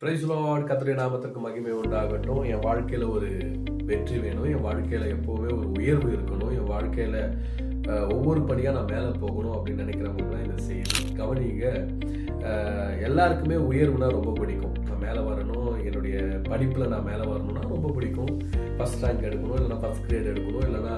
Price Lord. கர்த்தருடைய நாமத்திற்கு மகிமை உண்டாகட்டும். என் வாழ்க்கையில ஒரு வெற்றி வேணும், என் வாழ்க்கையில எப்பவுமே ஒரு உயர்வு இருக்கணும், என் வாழ்க்கையில ஒவ்வொரு படியா நான் மேலே போகணும் அப்படின்னு நினைக்கிறவங்க தான் இந்த செய்தி கவனிங்க. எல்லாருக்குமே உயர்வுனா ரொம்ப பிடிக்கும். நான் மேலே வரணும், என்னுடைய படிப்பில் நான் மேலே வரணும்னா ரொம்ப பிடிக்கும். ஃபர்ஸ்ட் ரேங்க் எடுக்கணும், இல்லைனா ஃபர்ஸ்ட் கிரேட் எடுக்கணும், இல்லைனா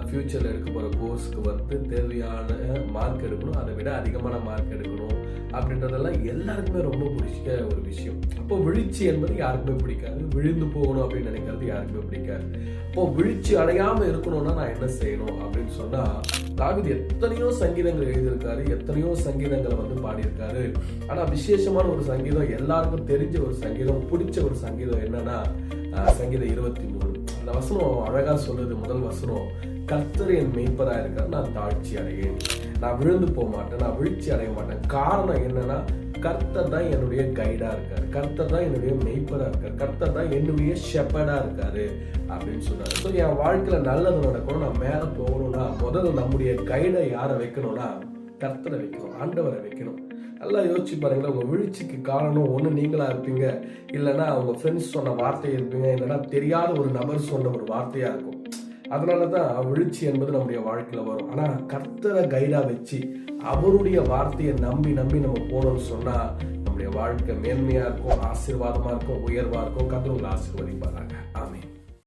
ஃப்யூச்சரில் எடுக்க போகிற கோர்ஸ்க்கு வந்து தேவையான மார்க் எடுக்கணும், அதை விட அதிகமான மார்க் எடுக்கணும் அப்படின்றதெல்லாம் எல்லாருக்குமே ரொம்ப பிடிச்ச ஒரு விஷயம். அப்போ விழிச்சி என்பது யாருக்குமே பிடிக்காது, விழுந்து போகணும் அப்படின்னு நினைக்கிறது யாருக்குமே பிடிக்காது. அப்போ விழிச்சி அடையாமல் இருக்கணும்னா நான் என்ன செய்யணும் அப்படின்னு சொன்னால், தாவீது எத்தனையோ சங்கீதங்கள் எழுதியிருக்காரு, எத்தனையோ சங்கீதங்களை வந்து பாடியிருக்காரு. ஆனால் விசேஷமான ஒரு சங்கீதம், எல்லாருக்கும் தெரிஞ்ச ஒரு சங்கீதம், பிடிச்ச ஒரு சங்கீதம் என்னன்னா சங்கீதம் 23. அந்த வசனம் அழகா சொல்லுது. முதல் வசனம், கர்த்தர் என் மெய்ப்பரா இருக்காரு, நான் தாழ்ச்சி அடையேன், நான் விழுந்து போக மாட்டேன், நான் வீழ்ச்சி அடைய மாட்டேன். காரணம் என்னன்னா, கர்த்தர் தான் என்னுடைய கைடா இருக்காரு, கர்த்தர் தான் என்னுடைய மெய்ப்பரா இருக்காரு, கர்த்தர் தான் என்னுடைய ஷெப்பர்டா இருக்காரு அப்படின்னு சொன்னாரு. ஸோ என் வாழ்க்கையில நல்லது நடக்கணும், நான் மேல போகணும்னா முதல்ல நம்முடைய கைடை யாரை வைக்கணும்னா கர்த்தரை வைக்கணும், ஆண்டவரை வைக்கணும். நல்லா யோசிச்சு பாருங்களேன். உங்க வீழ்ச்சிக்கு காரணம் ஒண்ணு நீங்களா இருப்பீங்க, இல்லைன்னா அவங்க ஃப்ரெண்ட்ஸ் சொன்ன வார்த்தை இருப்பீங்க, இல்லைன்னா தெரியாத ஒரு நபர் சொன்ன ஒரு வார்த்தையா இருக்கும். அதனாலதான் வீழ்ச்சி என்பது நம்முடைய வாழ்க்கையில வரும். ஆனா கர்த்தரை கைடா வச்சு அவருடைய வார்த்தையை நம்பி நம்ம போனோம்னு சொன்னா நம்முடைய வாழ்க்கை மேன்மையா இருக்கும், ஆசீர்வாதமா இருக்கும், உயர்வா இருக்கும். கர்த்தர் உங்களை ஆசீர்வதிப்பாராங்க.